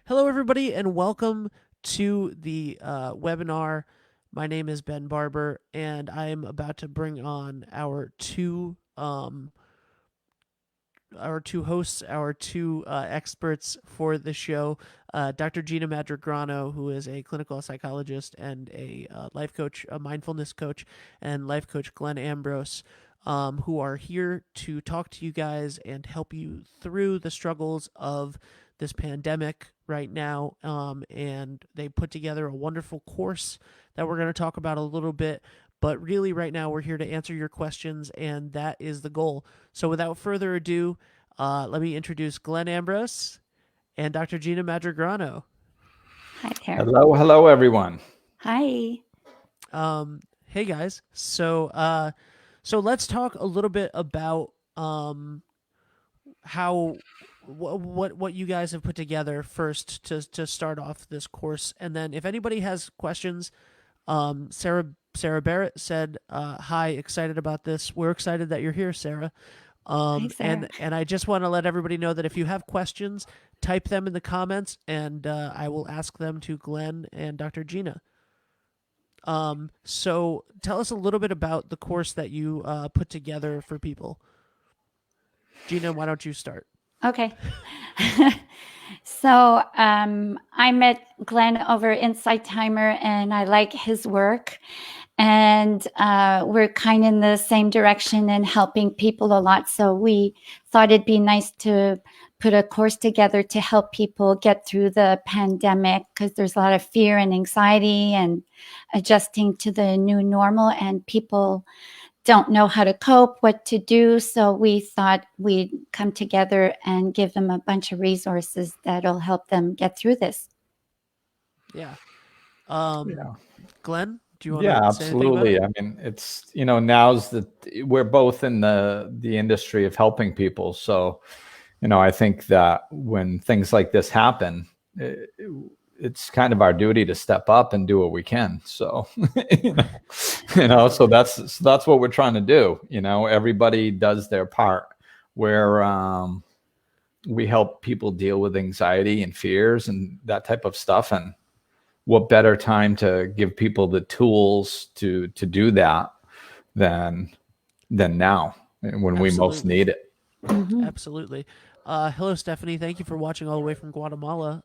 Hello, everybody, and welcome to the webinar. My name is Ben Barber, and I am about to bring on our two hosts, our two experts for the show, Dr. Gina Madrigrano, who is a clinical psychologist and a life coach, a mindfulness coach, and life coach Glenn Ambrose, who are here to talk to you guys and help you through the struggles of this pandemic right now. And they put together a wonderful course that we're going to talk about a little bit. But really, right now, we're here to answer your questions, and that is the goal. So, without further ado, let me introduce Glenn Ambrose and Dr. Gina Madrigrano. Hi there. Hello, everyone. Hi. Hey guys. So let's talk a little bit about how what you guys have put together first to start off this course, and then if anybody has questions, Sarah Barrett said, "Hi, excited about this. We're excited that you're here, Sarah." Hi, Sarah. And I just want to let everybody know that if you have questions, type them in the comments, and I will ask them to Glenn and Dr. Gina. So tell us a little bit about the course that you put together for people. Gina, why don't you start? Okay. So I met Glenn over Insight Timer, and I like his work. And we're kind of in the same direction and helping people a lot. So we thought it'd be nice to put a course together to help people get through the pandemic, because there's a lot of fear and anxiety and adjusting to the new normal, and people don't know how to cope, what to do. So we thought we'd come together and give them a bunch of resources that'll help them get through this. Yeah. Yeah. Glenn, do you want Yeah, to say anything about absolutely. it? I mean, it's, we're both in the industry of helping people. So, I think that when things like this happen, it's kind of our duty to step up and do what we can. So, so that's what we're trying to do. Everybody does their part, where we help people deal with anxiety and fears and that type of stuff. And what better time to give people the tools to do that than now, when we most need it. Mm-hmm. Absolutely. Hello, Stephanie. Thank you for watching all the way from Guatemala.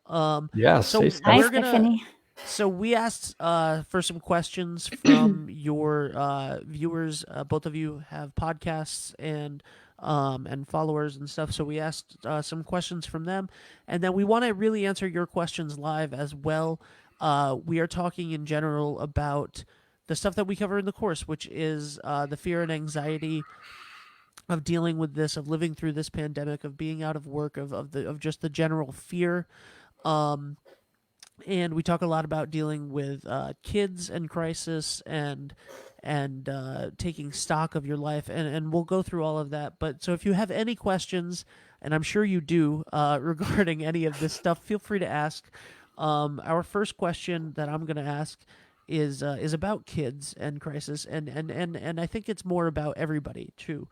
Yes. So Hi, we're gonna. Stephanie. So we asked for some questions from your viewers. Both of you have podcasts and followers and stuff. So we asked some questions from them, and then we want to really answer your questions live as well. We are talking in general about the stuff that we cover in the course, which is the fear and anxiety of dealing with this, of living through this pandemic, of being out of work, of just the general fear. And we talk a lot about dealing with kids and crisis and taking stock of your life, and we'll go through all of that. But so if you have any questions, and I'm sure you do, regarding any of this stuff, feel free to ask. Our first question that I'm going to ask is about kids and crisis, and I think it's more about everybody too.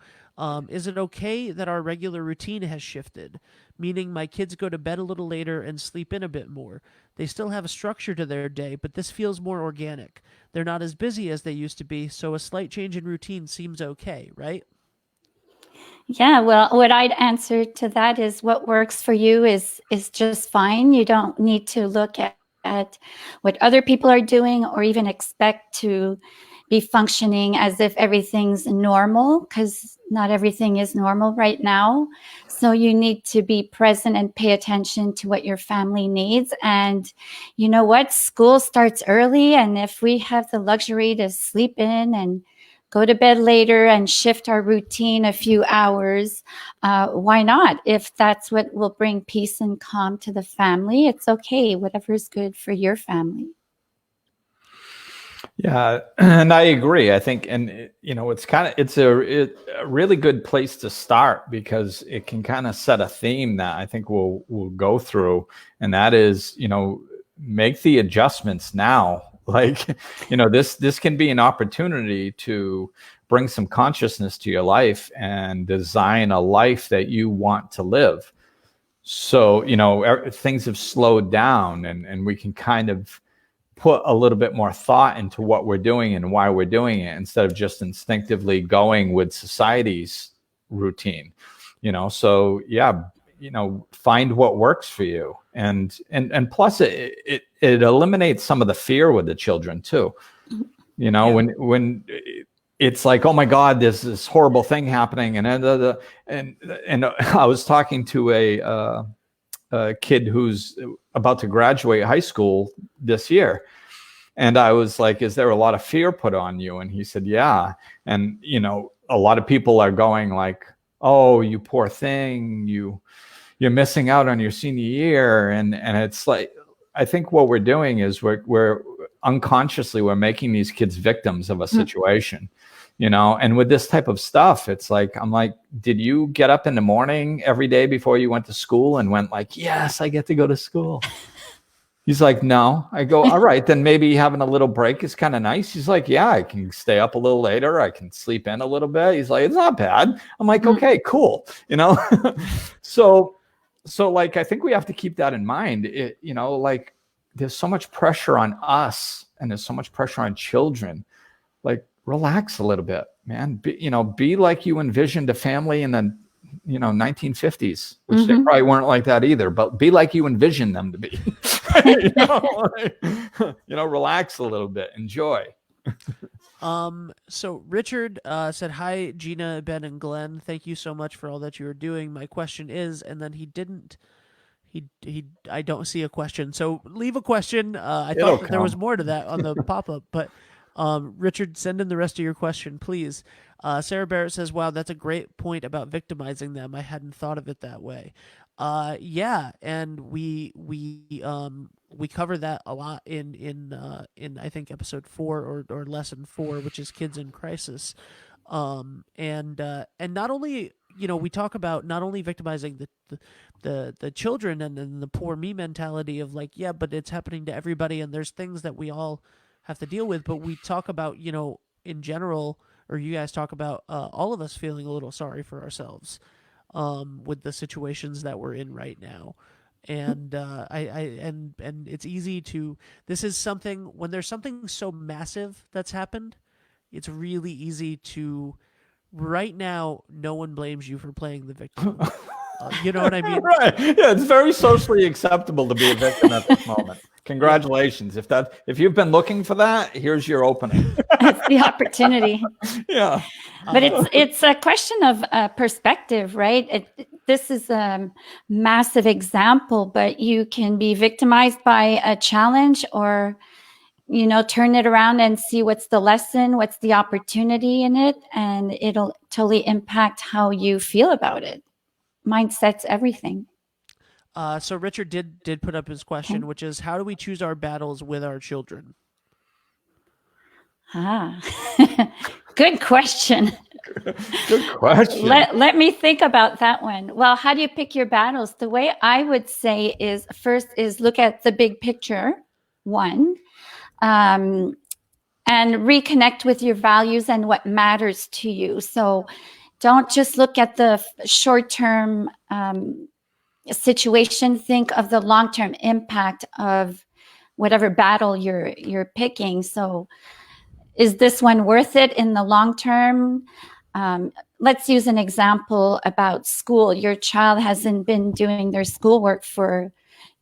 Is it okay that our regular routine has shifted? Meaning my kids go to bed a little later and sleep in a bit more. They still have a structure to their day, but this feels more organic. They're not as busy as they used to be, so a slight change in routine seems okay, right? Yeah, well, what I'd answer to that is what works for you is just fine. You don't need to look at what other people are doing or even expect to be functioning as if everything's normal, because not everything is normal right now. So you need to be present and pay attention to what your family needs. And you know what? School starts early. And if we have the luxury to sleep in and go to bed later and shift our routine a few hours, why not? If that's what will bring peace and calm to the family, it's okay. Whatever's good for your family. Yeah, and I agree. I think, and it's a really good place to start, because it can kind of set a theme that I think we'll go through, and that is, make the adjustments now. Like, this can be an opportunity to bring some consciousness to your life and design a life that you want to live. So, things have slowed down, and we can kind of put a little bit more thought into what we're doing and why we're doing it, instead of just instinctively going with society's routine. So yeah, find what works for you, and plus it eliminates some of the fear with the children too. Yeah. When it's like, oh my God, there's this horrible thing happening, and I was talking to a kid who's about to graduate high school this year, and I was like, is there a lot of fear put on you? And he said, yeah. And a lot of people are going like, oh, you poor thing, you're missing out on your senior year, and it's like, I think what we're doing is we're unconsciously, we're making these kids victims of a situation. And with this type of stuff, it's like, I'm like, did you get up in the morning every day before you went to school and went like, yes, I get to go to school? He's like, no. I go, all right, then maybe having a little break is kind of nice. He's like, yeah, I can stay up a little later. I can sleep in a little bit. He's like, it's not bad. I'm like, okay, cool. So like, I think we have to keep that in mind. Like, there's so much pressure on us, and there's so much pressure on children. Like, relax a little bit, man. Be like you envisioned a family in the 1950s, which they probably weren't like that either, but be like you envisioned them to be. Relax a little bit, enjoy. So Richard said, hi, Gina, Ben, and Glenn. Thank you so much for all that you are doing. My question is, and then I don't see a question. So leave a question. I thought that there was more to that on the pop-up, but Richard, send in the rest of your question, please. Sarah Barrett says, wow, that's a great point about victimizing them. I hadn't thought of it that way. Yeah, and we cover that a lot in I think episode 4 or lesson 4, which is kids in crisis. And not only, we talk about not only victimizing the children and then the poor me mentality of like, yeah, but it's happening to everybody, and there's things that we all have to deal with, but we talk about, in general, or you guys talk about all of us feeling a little sorry for ourselves with the situations that we're in right now. And and it's easy to, this is something, when there's something so massive that's happened, it's really easy to, right now, no one blames you for playing the victim. You know what I mean? Right. Yeah, it's very socially acceptable to be a victim at this moment. Congratulations. If you've been looking for that, here's your opening. It's the opportunity. Yeah. But it's a question of perspective, right? This is a massive example, but you can be victimized by a challenge, or turn it around and see what's the lesson, what's the opportunity in it, and it'll totally impact how you feel about it. Mindset's everything. So Richard did put up his question, which is, how do we choose our battles with our children? Good question. Good question. Let me think about that one. Well, how do you pick your battles? The way I would say is, first is look at the big picture, one, and reconnect with your values and what matters to you. So don't just look at the short-term situation. Think of the long-term impact of whatever battle you're picking. So is this one worth it in the long term? Let's use an example about school. Your child hasn't been doing their schoolwork for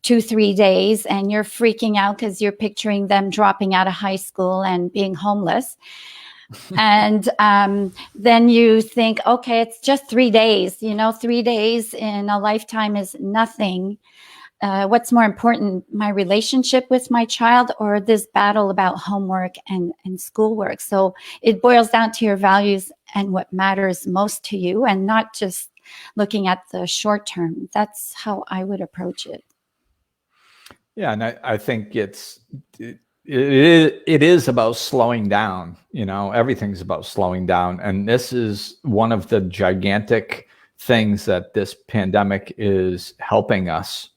2-3 days, and you're freaking out because you're picturing them dropping out of high school and being homeless. And then you think, okay, it's just 3 days. 3 days in a lifetime is nothing. What's more important, my relationship with my child or this battle about homework and schoolwork? So it boils down to your values and what matters most to you, and not just looking at the short term. That's how I would approach it. Yeah, and I think it is about slowing down. Everything's about slowing down, and this is one of the gigantic things that this pandemic is helping us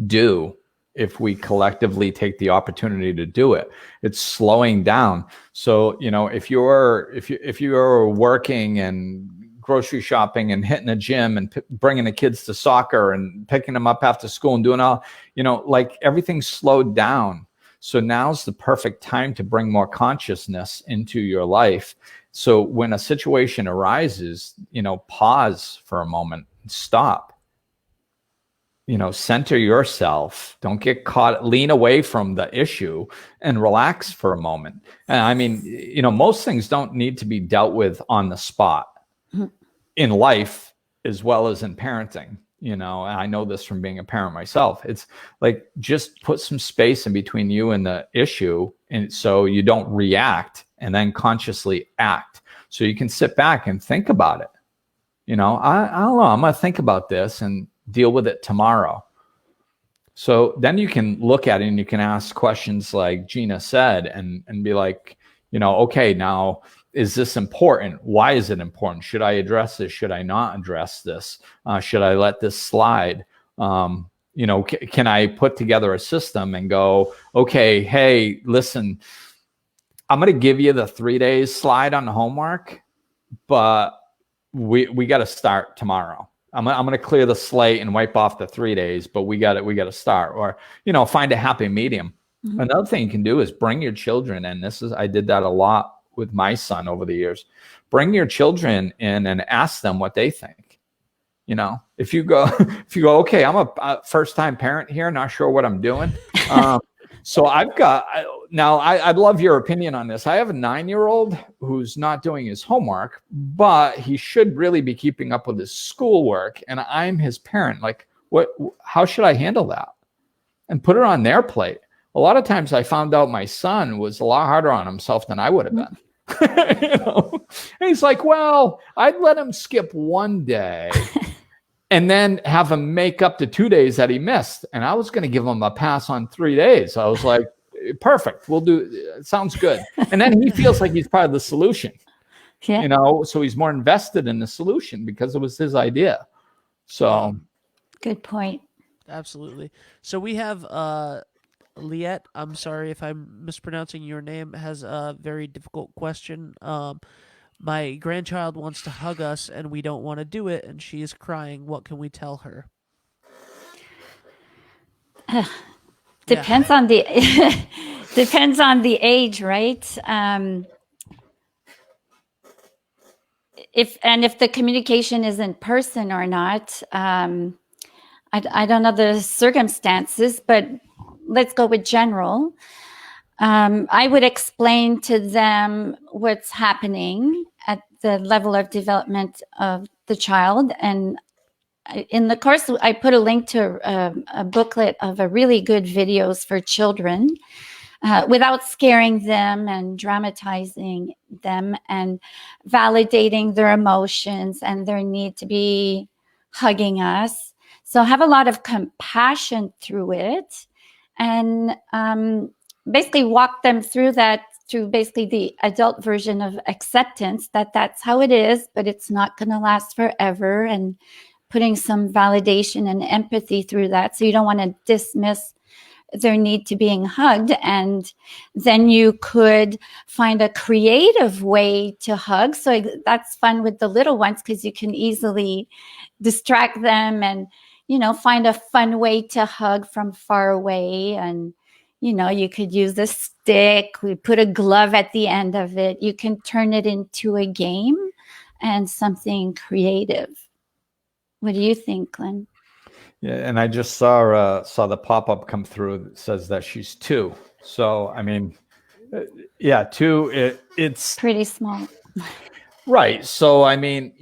do. If we collectively take the opportunity to do it, it's slowing down. So if you're working and grocery shopping and hitting a gym and bringing the kids to soccer and picking them up after school and doing all, like everything slowed down. So now's the perfect time to bring more consciousness into your life. So when a situation arises, pause for a moment, stop, center yourself. Don't get caught, lean away from the issue and relax for a moment. And I mean, most things don't need to be dealt with on the spot in life as well as in parenting. And I know this from being a parent myself. It's like, just put some space in between you and the issue, and so you don't react and then consciously act. So you can sit back and think about it. I don't know, I'm going to think about this and deal with it tomorrow. So then you can look at it and you can ask questions like Gina said, and be like, okay, now, is this important? Why is it important? Should I address this? Should I not address this? Should I let this slide? Can I put together a system and go, okay, hey, listen, I'm going to give you the 3 days slide on the homework, but we got to start tomorrow. I'm going to clear the slate and wipe off the 3 days, but we got to start, or, find a happy medium. Mm-hmm. Another thing you can do is bring your children in. I did that a lot with my son over the years. Bring your children in and ask them what they think. If you go, okay, I'm a first-time parent here, not sure what I'm doing. So I'd love your opinion on this. I have a 9-year-old who's not doing his homework, but he should really be keeping up with his schoolwork. And I'm his parent. Like, how should I handle that? And put it on their plate. A lot of times I found out my son was a lot harder on himself than I would have been. And he's like, well, I'd let him skip one day and then have him make up the 2 days that he missed. And I was going to give him a pass on 3 days. I was like, perfect. We'll do it. Sounds good. And then he feels like he's part of the solution, so he's more invested in the solution because it was his idea. So good point. Absolutely. So we have, Liette, I'm sorry if I'm mispronouncing your name, has a very difficult question. My grandchild wants to hug us and we don't want to do it, and she is crying. What can we tell her? Depends on the depends on the age, right? If the communication is in person or not. I don't know the circumstances, but let's go with general. I would explain to them what's happening at the level of development of the child. And in the course, I put a link to a booklet of a really good videos for children without scaring them and dramatizing them, and validating their emotions and their need to be hugging us. So have a lot of compassion through it, and basically walk them through that, through basically the adult version of acceptance, that that's how it is, but it's not going to last forever, and putting some validation and empathy through that. So you don't want to dismiss their need to being hugged. And then you could find a creative way to hug. So that's fun with the little ones, because you can easily distract them and, find a fun way to hug from far away. And, you could use a stick. We put a glove at the end of it. You can turn it into a game and something creative. What do you think, Glenn? Yeah, and I just saw the pop-up come through that says that she's 2. So, I mean, 2, it's pretty small. Right. So, I mean,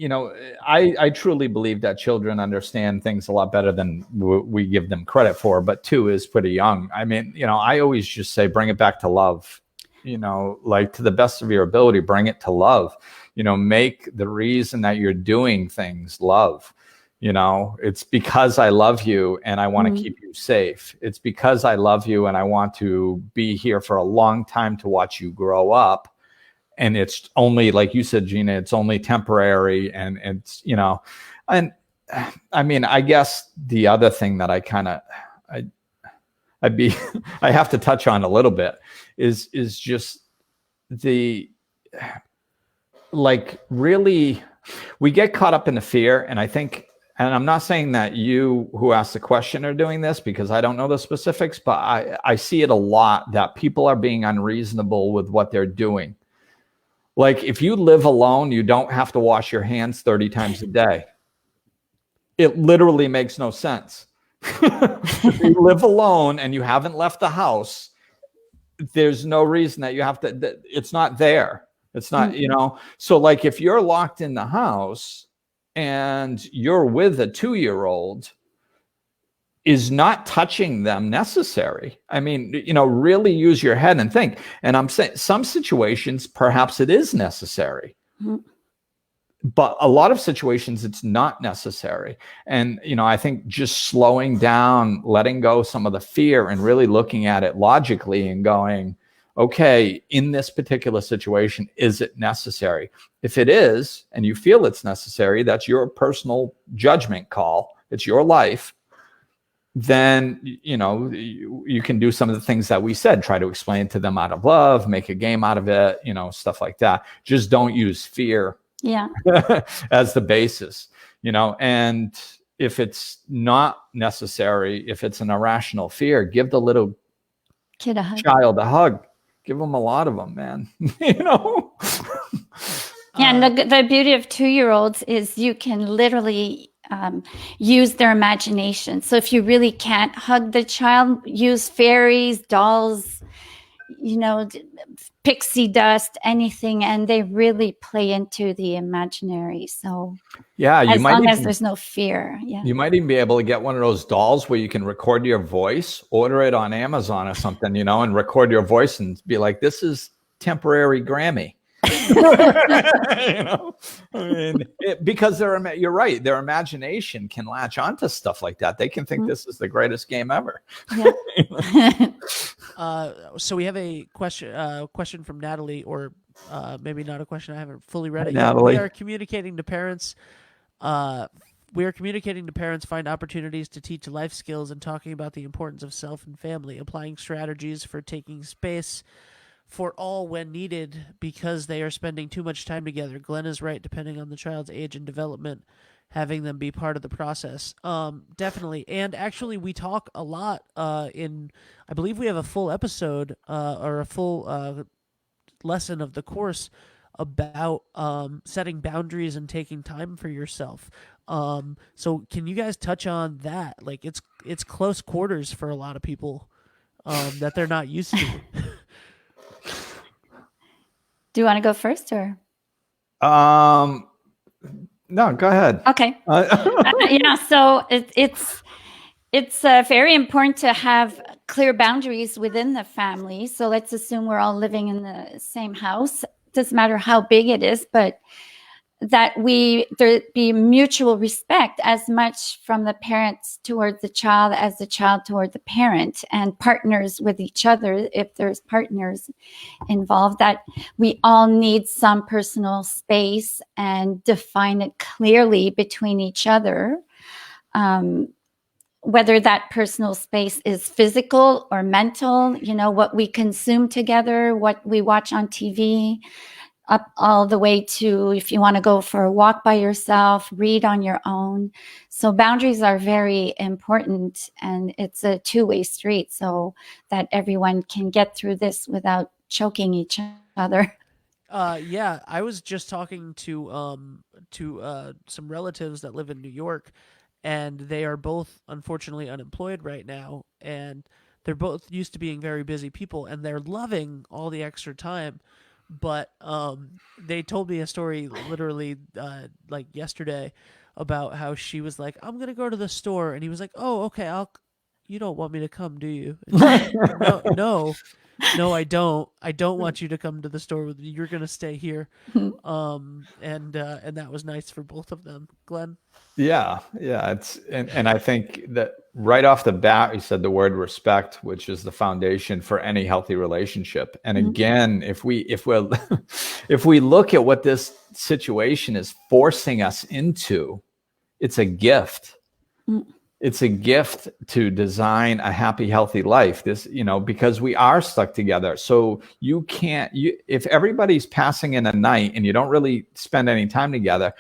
I truly believe that children understand things a lot better than we give them credit for, but 2 is pretty young. I mean, I always just say, bring it back to love, like to the best of your ability, bring it to love, make the reason that you're doing things love. It's because I love you and I want to keep you safe. It's because I love you and I want to be here for a long time to watch you grow up. And it's only, like you said, Gina, it's only temporary. And it's, and I mean, I guess the other thing that I have to touch on a little bit is just the, like, really, we get caught up in the fear. And I think, and I'm not saying that you who asked the question are doing this, because I don't know the specifics, but I see it a lot that people are being unreasonable with what they're doing. Like if you live alone, you don't have to wash your hands 30 times a day. It literally makes no sense. If you live alone and you haven't left the house, there's no reason that you have to, it's not there. It's not, you know, so like if you're locked in the house and you're with a 2-year-old, is not touching them necessary? I mean, you know, really use your head and think. And I'm saying some situations, perhaps it is necessary. But a lot of situations, it's not necessary. And, you know, I think just slowing down, letting go some of the fear and really looking at it logically and going, okay, in this particular situation, is it necessary? If it is, and you feel it's necessary, that's your personal judgment call. It's your life. Then, you know, you can do some of the things that we said, try to explain to them out of love, make a game out of it, you know, stuff like that. Just don't use fear as the basis, you know. And if it's not necessary, if it's an irrational fear, give the little Kid a hug. child a hug. Give them a lot of them, man. You know. Yeah, and the beauty of 2-year-olds is you can literally use their imagination. So if you really can't hug the child, use fairies, dolls, you know, pixie dust, anything, and they really play into the imaginary. So yeah, as long as there's no fear. Yeah, you might even be able to get one of those dolls where you can record your voice, order it on Amazon or something, you know, and record your voice and be like, this is temporary Grammy. You know, I mean, because you're right, their imagination can latch onto stuff like that. They can think this is the greatest game ever. Yeah. So we have a question from Natalie, or maybe not a question. I haven't fully read it yet. Natalie. We are communicating to parents. Find opportunities to teach life skills and talking about the importance of self and family, applying strategies for taking space for all when needed because they are spending too much time together. Glenn is right, depending on the child's age and development, having them be part of the process. Definitely. And actually we talk a lot I believe we have a full episode or a full lesson of the course about setting boundaries and taking time for yourself. So can you guys touch on that? Like it's close quarters for a lot of people that they're not used to. Do you want to go first or? No, go ahead. Okay. Yeah. So it's very important to have clear boundaries within the family. So let's assume we're all living in the same house. Doesn't matter how big it is, but that there be mutual respect as much from the parents towards the child as the child toward the parent, and partners with each other if there's partners involved, that we all need some personal space and define it clearly between each other. Whether that personal space is physical or mental, you know, what we consume together, what we watch on TV, up all the way to if you want to go for a walk by yourself, read on your own. So boundaries are very important, and it's a two-way street so that everyone can get through this without choking each other. Yeah, I was just talking to some relatives that live in New York, and they are both unfortunately unemployed right now, and they're both used to being very busy people, and they're loving all the extra time. But they told me a story literally like yesterday about how she was like, I'm gonna go to the store, and he was like, oh, okay, you don't want me to come, do you? Like, no, I don't want you to come to the store with me. You're gonna stay here. And that was nice for both of them. Glenn? Yeah. And I think that right off the bat, you said the word respect, which is the foundation for any healthy relationship. And again, if we look at what this situation is forcing us into, it's a gift. It's a gift to design a happy, healthy life. This, you know, because we are stuck together. So if everybody's passing in a night and you don't really spend any time together,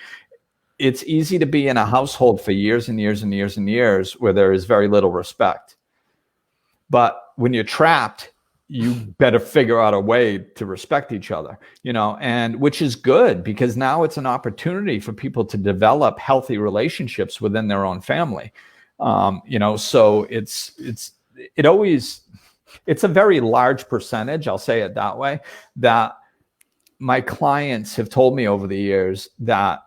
it's easy to be in a household for years and years and years and years where there is very little respect. But when you're trapped, you better figure out a way to respect each other, and which is good, because now it's an opportunity for people to develop healthy relationships within their own family. So it's a very large percentage, I'll say it that way, that my clients have told me over the years that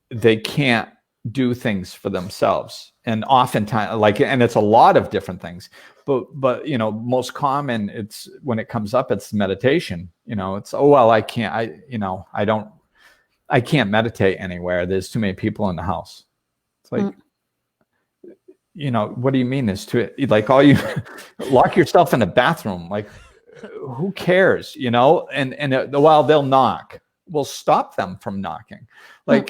they can't do things for themselves. And oftentimes, and it's a lot of different things, but most common, it's when it comes up, it's meditation. It's, I can't meditate anywhere. There's too many people in the house. It's like, what do you mean? There's too, like, all you lock yourself in a bathroom, like, who cares, and while they'll knock, we'll stop them from knocking. Like,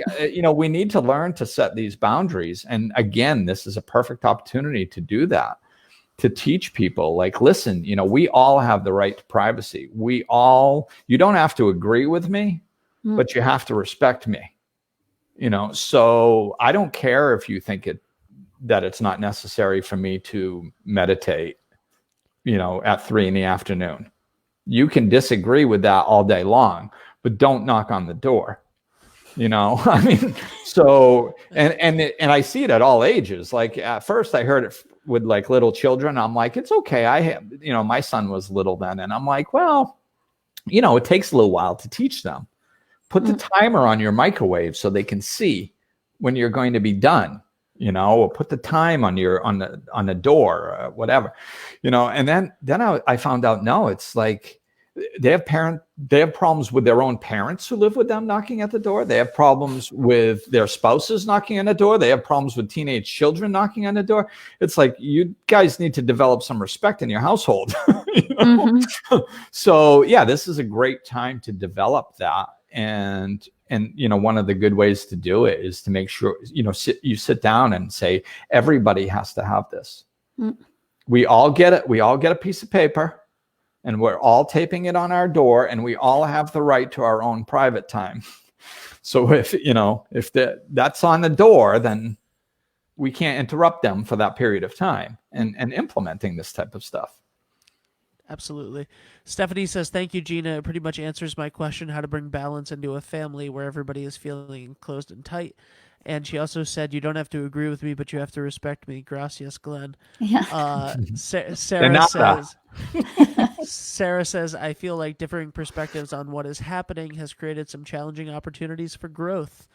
we need to learn to set these boundaries. And again, this is a perfect opportunity to do that, to teach people, like, listen, we all have the right to privacy. You don't have to agree with me, but you have to respect me, so I don't care if you think that it's not necessary for me to meditate, at 3 p.m. You can disagree with that all day long, but don't knock on the door. I mean, so, and I see it at all ages. Like, at first I heard it with like little children. I'm like, it's okay. I have, my son was little then, and I'm like, well, it takes a little while to teach them. Put the timer on your microwave so they can see when you're going to be done, or put the time on the door, or whatever, and then I found out, no, it's like, they have problems with their own parents who live with them knocking at the door. They have problems with their spouses knocking on the door. They have problems with teenage children knocking on the door. It's like, you guys need to develop some respect in your household. So yeah, this is a great time to develop that. And one of the good ways to do it is to make sure, you sit down and say, everybody has to have this. We all get it. We all get a piece of paper, and we're all taping it on our door, and we all have the right to our own private time. So if that's on the door, then we can't interrupt them for that period of time, and implementing this type of stuff. Absolutely. Stephanie says, thank you, Gina. It pretty much answers my question, how to bring balance into a family where everybody is feeling closed and tight. And she also said, you don't have to agree with me, but you have to respect me. Gracias, Glenn. Yeah. Sarah says, I feel like differing perspectives on what is happening has created some challenging opportunities for growth.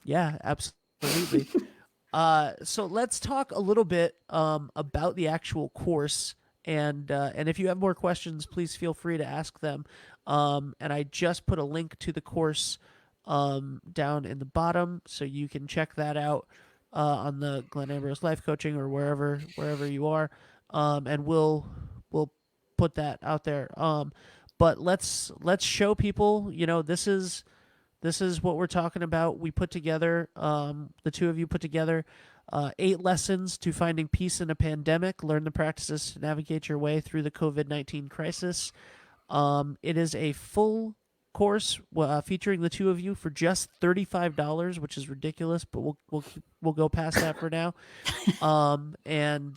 Yeah, absolutely. So let's talk a little bit about the actual course. And if you have more questions, please feel free to ask them. And I just put a link to the course down in the bottom, so you can check that out on the Glenn Ambrose Life Coaching or wherever you are. And we'll put that out there. But let's show people, this is what we're talking about. We put together, the two of you put together 8 lessons to finding peace in a pandemic. Learn the practices to navigate your way through the COVID-19 crisis. It is a full course featuring the two of you for just $35, which is ridiculous, but we'll go past that for now. And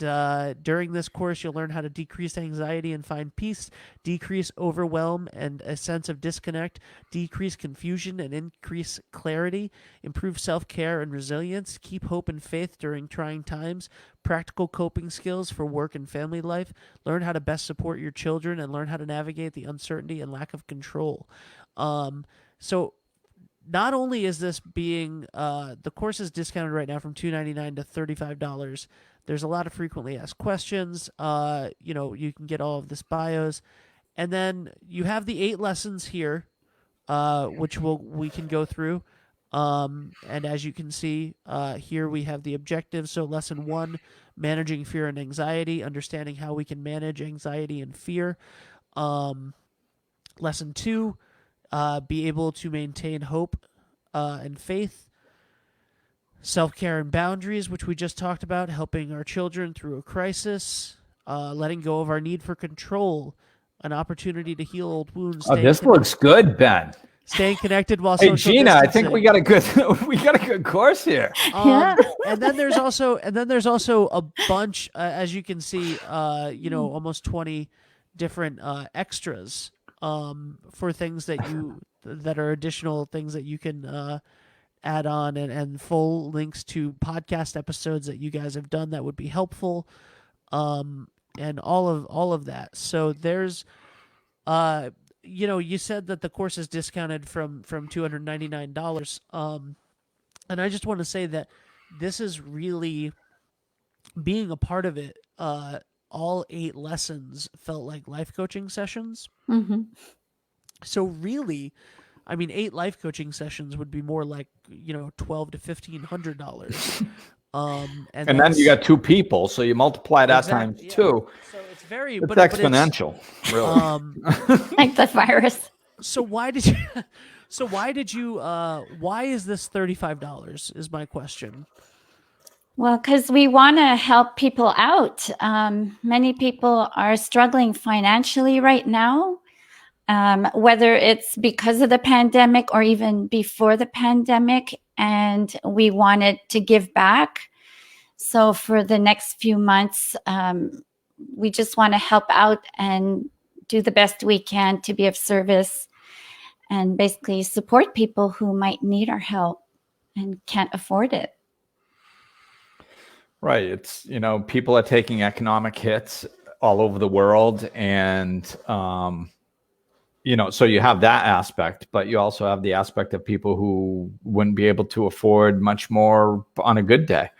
during this course, you'll learn how to decrease anxiety and find peace, decrease overwhelm and a sense of disconnect, decrease confusion and increase clarity, improve self-care and resilience, keep hope and faith during trying times, practical coping skills for work and family life, learn how to best support your children, and learn how to navigate the uncertainty and lack of control. So not only is this being, the course is discounted right now from $299 to $35. There's a lot of frequently asked questions. You can get all of this bios, and then you have the 8 lessons here, which we can go through. And as you can see, here we have the objectives. So lesson 1, managing fear and anxiety, understanding how we can manage anxiety and fear. Lesson 2, be able to maintain hope and faith. Self-care and boundaries, which we just talked about, helping our children through a crisis. Letting go of our need for control, an opportunity to heal old wounds. Oh, this looks good, Ben. staying connected while Hey, social Gina, I distancing. think we got a good course here. Yeah. And then there's also a bunch, as you can see, almost 20 different extras for things that are additional things that you can add on, and full links to podcast episodes that you guys have done that would be helpful, and all of that. So there's you said that the course is discounted from $299, and I just want to say that this is really, being a part of it. All 8 lessons felt like life coaching sessions. Hmm. So really, I mean, 8 life coaching sessions would be more like $1,200 to $1,500. And then you got 2 people, so you multiply that times 2. So it's very, It's but exponential, really. Like the virus. So why did you? So why did you? Why is this $35? Is my question. Well, because we want to help people out. Many people are struggling financially right now, whether it's because of the pandemic or even before the pandemic, and we wanted to give back. So for the next few months, we just want to help out and do the best we can to be of service and basically support people who might need our help and can't afford it. Right. It's, people are taking economic hits all over the world. And, so you have that aspect, but you also have the aspect of people who wouldn't be able to afford much more on a good day.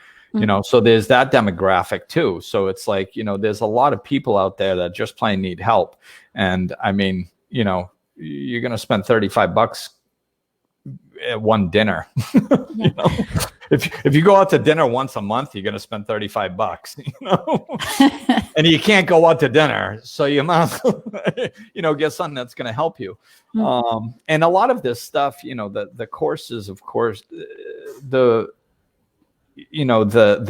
So there's that demographic too. So it's like, there's a lot of people out there that just plain need help. And I mean, you're going to spend $35 at one dinner. If you go out to dinner once a month, you're going to spend $35, and you can't go out to dinner. So you might, get something that's going to help you. And a lot of this stuff, the courses, of course, the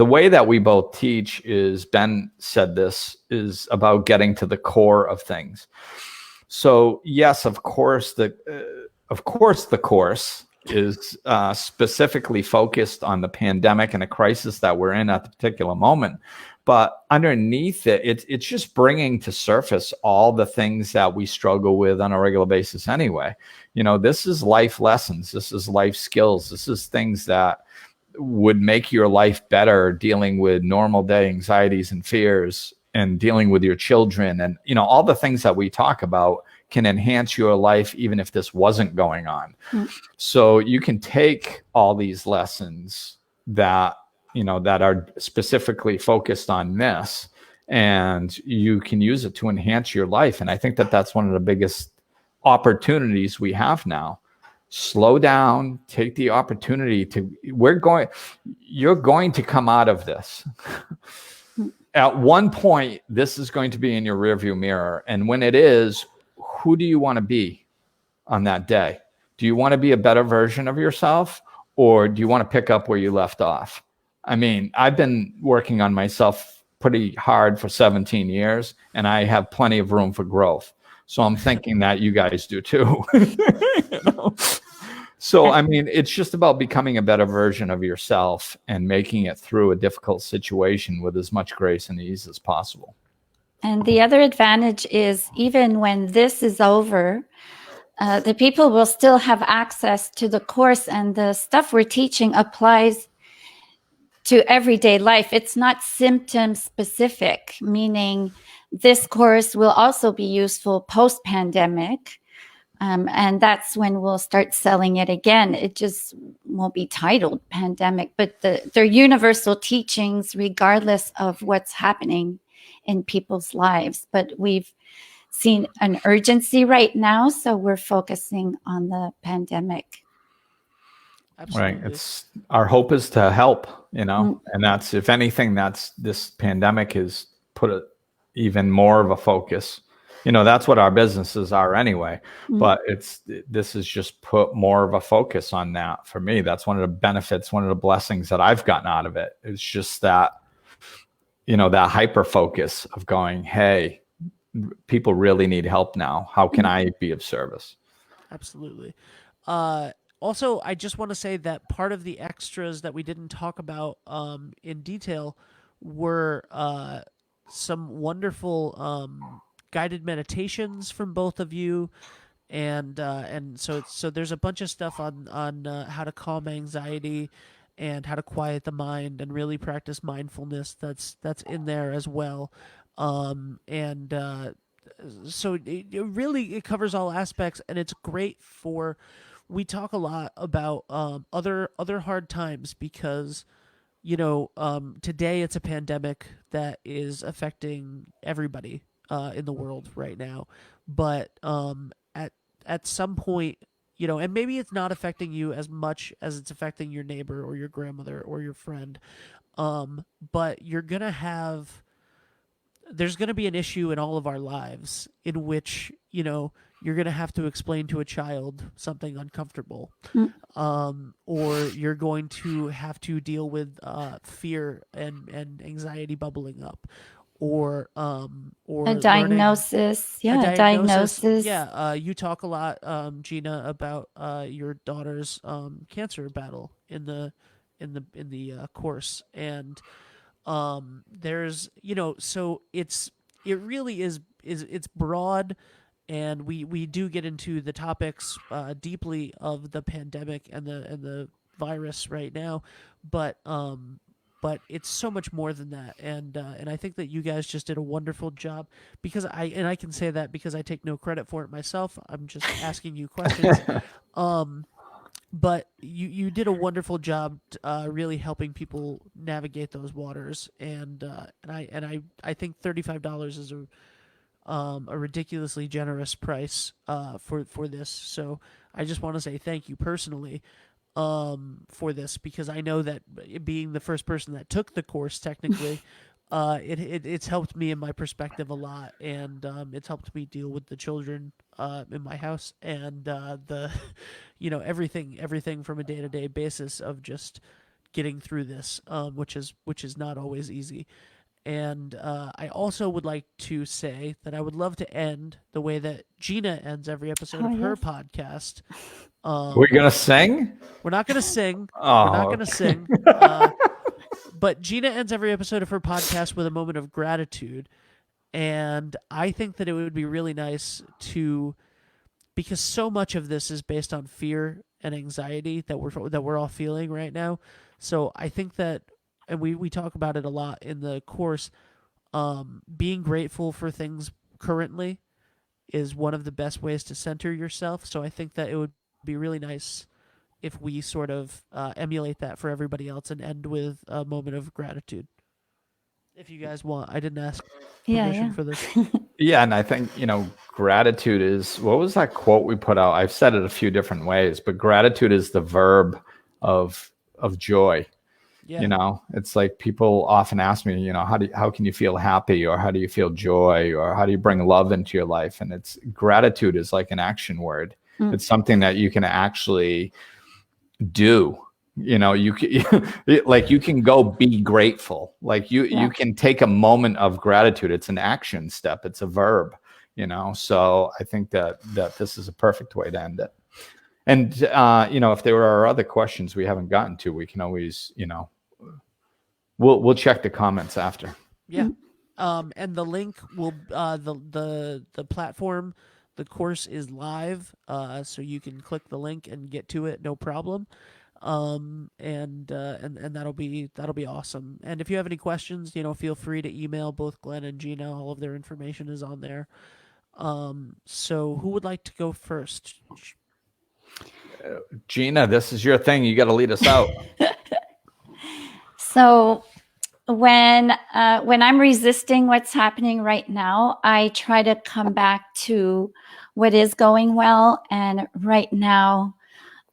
way that we both teach is, Ben said this, is about getting to the core of things. So yes, of course, the course is specifically focused on the pandemic and the crisis that we're in at the particular moment. But underneath it, it's just bringing to surface all the things that we struggle with on a regular basis anyway. This is life lessons. This is life skills. This is things that would make your life better, dealing with normal day anxieties and fears, and dealing with your children, and all the things that we talk about can enhance your life even if this wasn't going on. So you can take all these lessons that that are specifically focused on this, and you can use it to enhance your life. And I think that that's one of the biggest opportunities we have now. Slow down, take the opportunity to, you're going to come out of this. At one point, this is going to be in your rearview mirror. And when it is, who do you want to be on that day? Do you want to be a better version of yourself, or do you want to pick up where you left off? I mean, I've been working on myself pretty hard for 17 years, and I have plenty of room for growth. So I'm thinking that you guys do too. So, I mean, it's just about becoming a better version of yourself and making it through a difficult situation with as much grace and ease as possible. And the other advantage is, even when this is over, the people will still have access to the course, and the stuff we're teaching applies to everyday life. It's not symptom specific, meaning this course will also be useful post-pandemic. And that's when we'll start selling it again. It just won't be titled pandemic, but they're universal teachings regardless of what's happening in people's lives. But we've seen an urgency right now, so we're focusing on the pandemic. Absolutely. Right. Our hope is to help, and that's, if anything, this pandemic has put even more of a focus. That's what our businesses are anyway, but this has just put more of a focus on that for me. That's one of the benefits, one of the blessings that I've gotten out of it. It's just that, that hyper focus of going, hey, people really need help now. How can I be of service? Absolutely. Also, I just want to say that part of the extras that we didn't talk about in detail were some wonderful guided meditations from both of you, and so there's a bunch of stuff on how to calm anxiety and how to quiet the mind and really practice mindfulness that's in there as well. And so it really it covers all aspects, and it's great for. We talk a lot about other hard times because today it's a pandemic that is affecting everybody in the world right now. But at some point, and maybe it's not affecting you as much as it's affecting your neighbor or your grandmother or your friend. But there's going to be an issue in all of our lives in which you're going to have to explain to a child something uncomfortable, or you're going to have to deal with fear and anxiety bubbling up, or A learning diagnosis. a Yeah, diagnosis. diagnosis. Yeah, you talk a lot, Gina, about your daughter's cancer battle in the course, and there's so it really is it's broad, and we do get into the topics deeply of the pandemic and the virus right now, but it's so much more than that, and I think that you guys just did a wonderful job, because I can say that because I take no credit for it myself. I'm just asking you questions. But you did a wonderful job really helping people navigate those waters, and I think $35 is a ridiculously generous price for this. So I just want to say thank you personally for this, because I know that being the first person that took the course technically, it's helped me in my perspective a lot, and it's helped me deal with the children in my house, and the everything from a day-to-day basis of just getting through this, which is not always easy. And I also would like to say that I would love to end the way that Gina ends every episode Oh, of her yes. podcast. We're gonna sing. We're not gonna sing. We're not Oh, gonna sing. But Gina ends every episode of her podcast with a moment of gratitude, and I think that it would be really nice to, because so much of this is based on fear and anxiety that we're all feeling right now. So I think that, and we talk about it a lot in the course. Being grateful for things currently is one of the best ways to center yourself. So I think that it would be really nice if we sort of emulate that for everybody else and end with a moment of gratitude. If you guys want, I didn't ask Yeah, permission yeah. for this. yeah, and I think gratitude is, what was that quote we put out? I've said it a few different ways, but gratitude is the verb of joy. Yeah. It's like people often ask me, how can you feel happy, or how do you feel joy, or how do you bring love into your life? And it's gratitude is like an action word. It's something that you can actually do. You can, like, you can go be grateful. Like you can take a moment of gratitude. It's an action step. It's a verb. So I think that this is a perfect way to end it. And if there are other questions we haven't gotten to, we can always we'll check the comments after. Yeah. And the link will the platform, the course is live, so you can click the link and get to it, no problem. And that'll be awesome. And if you have any questions, feel free to email both Glenn and Gina. All of their information is on there. So who would like to go first? Gina, this is your thing. You got to lead us out. So when I'm resisting what's happening right now, I try to come back to what is going well. And right now,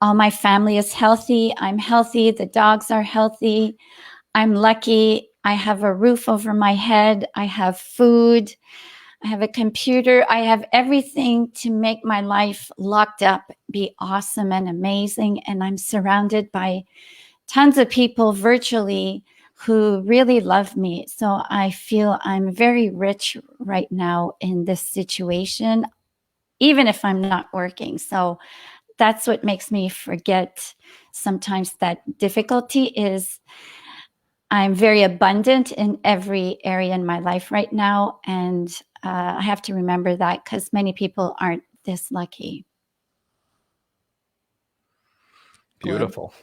all my family is healthy. I'm healthy. The dogs are healthy. I'm lucky. I have a roof over my head. I have food. I have a computer. I have everything to make my life locked up be awesome and amazing. And I'm surrounded by tons of people virtually who really love me. So I feel I'm very rich right now in this situation, even if I'm not working. So that's what makes me forget sometimes that difficulty is I'm very abundant in every area in my life right now. And I have to remember that because many people aren't this lucky. Beautiful.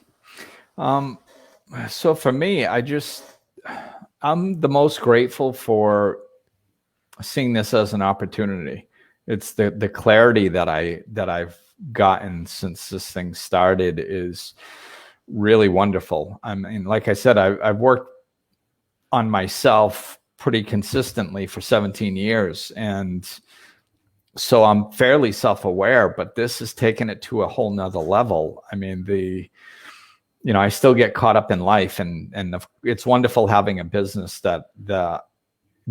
So for me, I'm the most grateful for seeing this as an opportunity. It's the clarity that I've gotten since this thing started is really wonderful. I mean, like I said, I've worked on myself pretty consistently for 17 years. And so I'm fairly self-aware, but this has taken it to a whole nother level. I mean, I still get caught up in life, and it's wonderful having a business that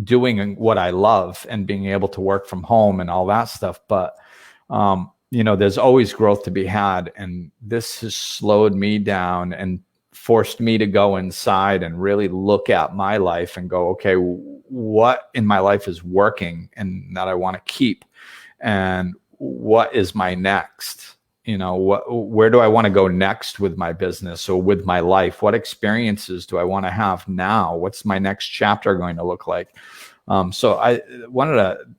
doing what I love and being able to work from home and all that stuff. But, there's always growth to be had. And this has slowed me down and forced me to go inside and really look at my life and go, okay, what in my life is working and that I want to keep? And what is my next? Where do I want to go next with my business or with my life? What experiences do I want to have now? What's my next chapter going to look like? So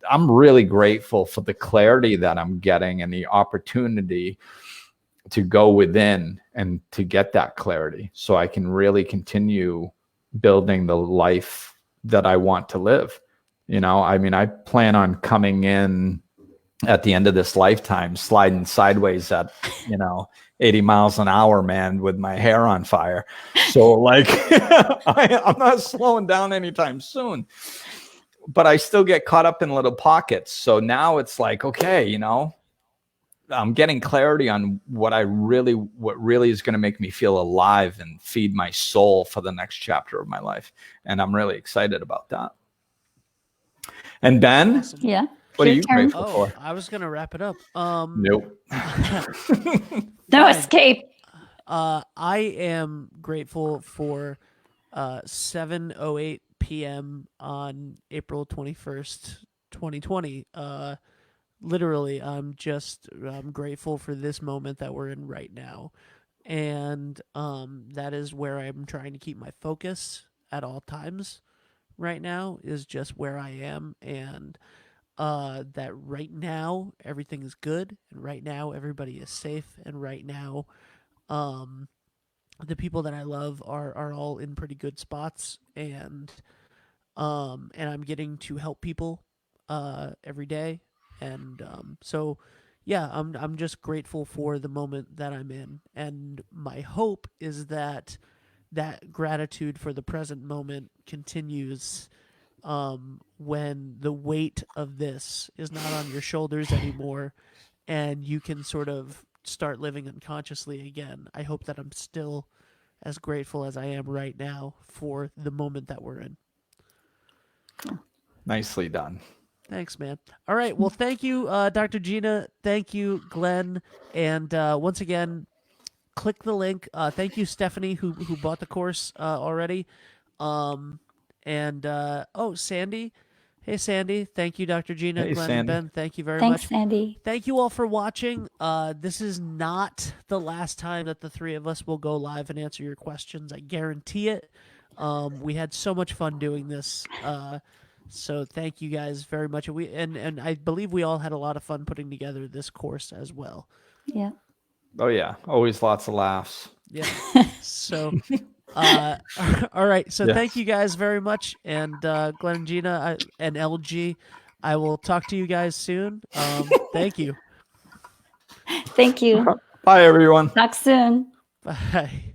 I'm really grateful for the clarity that I'm getting and the opportunity to go within and to get that clarity so I can really continue building the life that I want to live. I mean, I plan on coming in at the end of this lifetime, sliding sideways at, 80 miles an hour, man, with my hair on fire. So like, I'm not slowing down anytime soon, but I still get caught up in little pockets. So now it's like, okay, I'm getting clarity on what really is going to make me feel alive and feed my soul for the next chapter of my life. And I'm really excited about that. And Ben, Awesome. Yeah. what are Your you turn. grateful for? I was gonna wrap it up. Nope. No Fine. escape. I am grateful for 7:08 p.m. on April 21st, 2020. Literally, I'm grateful for this moment that we're in right now, and that is where I'm trying to keep my focus at all times. Right now is just where I am, and that right now everything is good, and right now everybody is safe, and right now um, the people that I love are all in pretty good spots, and I'm getting to help people every day, and so yeah, I'm just grateful for the moment that I'm in, and my hope is that that gratitude for the present moment continues when the weight of this is not on your shoulders anymore and you can sort of start living unconsciously again. I hope that I'm still as grateful as I am right now for the moment that we're in. Nicely done. Thanks, man. All right. Well, thank you, Dr. Gina. Thank you, Glenn. And once again, click the link. Thank you, Stephanie, who bought the course already. Sandy. Hey, Sandy. Thank you, Dr. Gina, Hey, Glenn, Sandy. and Ben. Thank you very Thanks, much. Sandy. Thank you all for watching. This is not the last time that the three of us will go live and answer your questions. I guarantee it. We had so much fun doing this. So thank you guys very much. And I believe we all had a lot of fun putting together this course as well. Yeah. Oh yeah, always lots of laughs. Yeah. So, all right. So Yes. thank you guys very much, and Glenn and Gina and LG. I will talk to you guys soon. Thank you. Thank you. Bye, everyone. Talk soon. Bye.